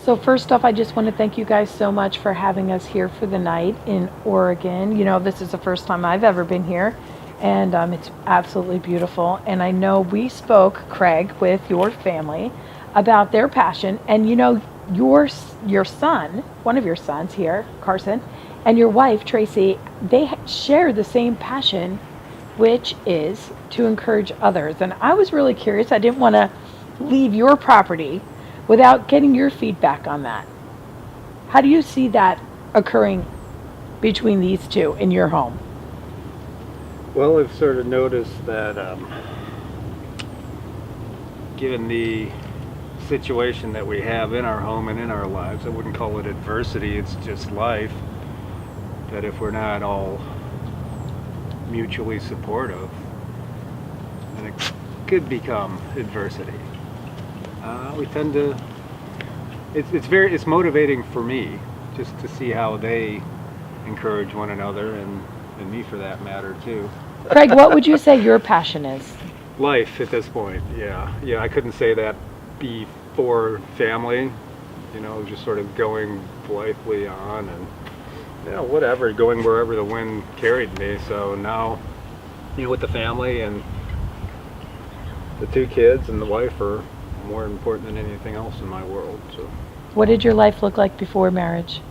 So first off, I just want to thank you guys so much for having us here for the night in Oregon. You know, this is the first time I've ever been here, and it's absolutely beautiful. And I know we spoke, Craig, with your family about their passion, and you know, your son, one of your sons here, Carson, and your wife Tracy, they share the same passion, which is to encourage others. And I was really curious. I didn't want to leave your property without getting your feedback on that. How do you see that occurring between these two in your home? Well, I've sort of noticed that given the situation that we have in our home and in our lives, I wouldn't call it adversity, it's just life, that if we're not all mutually supportive, then it could become adversity. We tend to, it's motivating for me just to see how they encourage one another, and me for that matter too. Craig, what would you say your passion is? Life at this point, yeah. I couldn't say that before family, you know, just sort of going blithely on and, you know, whatever, going wherever the wind carried me. So now, you know, with the family and the two kids and the wife are more important than anything else in my world. So, What did your life look like before marriage?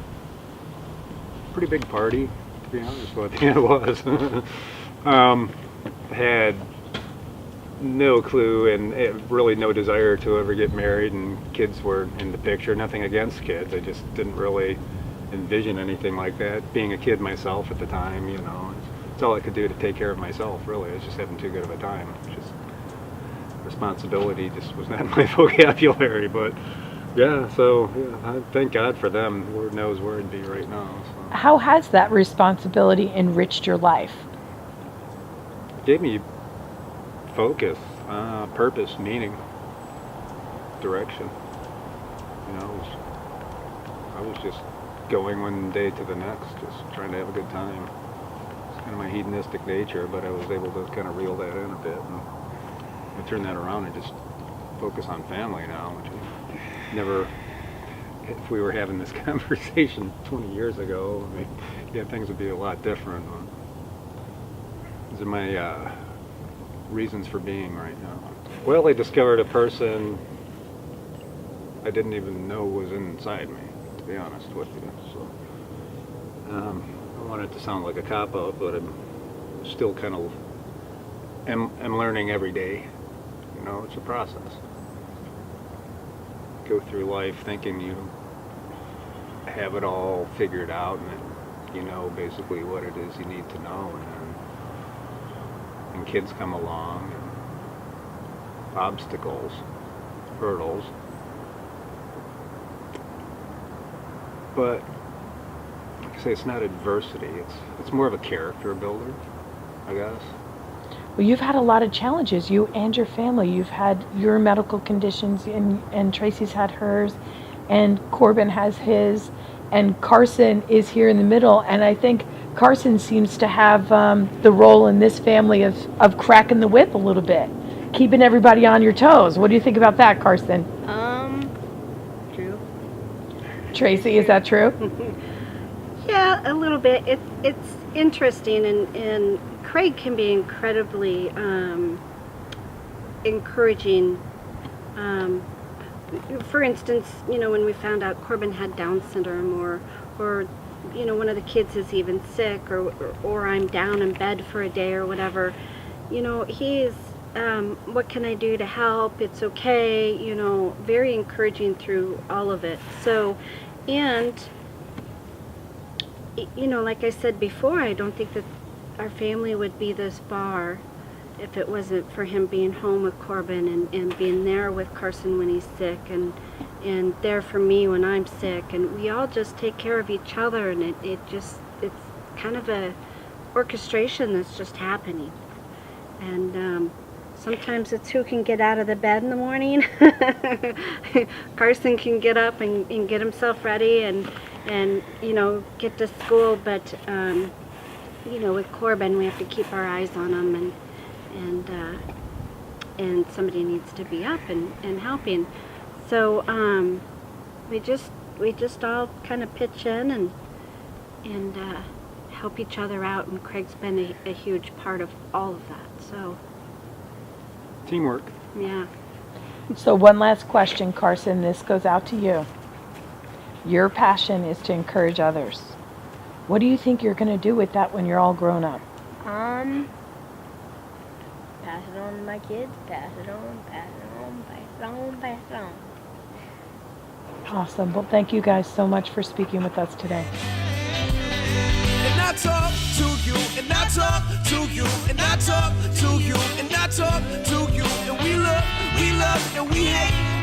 pretty big party, to be honest with you. It was. Had no clue and really no desire to ever get married, and kids were in the picture. Nothing against kids, I just didn't really envision anything like that. Being a kid myself at the time, you know, it's all I could do to take care of myself, really. I was just having too good of a time. Just responsibility just was not in my vocabulary. But yeah, so yeah, I thank God for them. Lord knows where I'd be right now. So. How has that responsibility enriched your life? It gave me focus, purpose, meaning, direction. You know, I was just going one day to the next, just trying to have a good time. It's kind of my hedonistic nature, but I was able to kind of reel that in a bit and turn that around and just focus on family now, which I never, if we were having this conversation 20 years ago, I mean, yeah, things would be a lot different. These are my reasons for being right now. Well, I discovered a person I didn't even know was inside me, to be honest with you. So I don't want it to sound like a cop-out, but I'm still kind of am learning every day. You know, it's a process. Go through life thinking you have it all figured out and that you know basically what it is you need to know, and kids come along and obstacles, hurdles. But like I say, it's not adversity. It's more of a character builder, I guess. Well, you've had a lot of challenges, you and your family. You've had your medical conditions, and Tracy's had hers, and Corbin has his, and Carson is here in the middle. And I think Carson seems to have the role in this family of cracking the whip a little bit, keeping everybody on your toes. What do you think about that, Carson? True. Tracy, is that true? Yeah, a little bit. It's interesting, and Craig can be incredibly encouraging. For instance, you know, when we found out Corbin had Down syndrome, or you know, one of the kids is even sick, or I'm down in bed for a day or whatever, you know, he's what can I do to help? It's okay, you know, very encouraging through all of it. So, and you know, like I said before, I don't think that our family would be this far if it wasn't for him being home with Corbin and being there with Carson when he's sick, and there for me when I'm sick, and we all just take care of each other, and it's kind of a orchestration that's just happening. And sometimes it's who can get out of the bed in the morning. Carson can get up and get himself ready and you know, get to school, but you know, with Corbin we have to keep our eyes on him, and somebody needs to be up and helping. So we just all kind of pitch in and help each other out, and Craig's been a huge part of all of that. So Teamwork. yeah. So one last question, Carson. This goes out to you. Your passion is to encourage others. What do you think you're going to do with that when you're all grown up? Pass it on to my kids, pass it on, pass it on, pass it on, pass it on. Awesome. Well, thank you guys so much for speaking with us today. And I talk to you, and I talk to you, and I talk to you, and I talk to you, and we love, and we hate.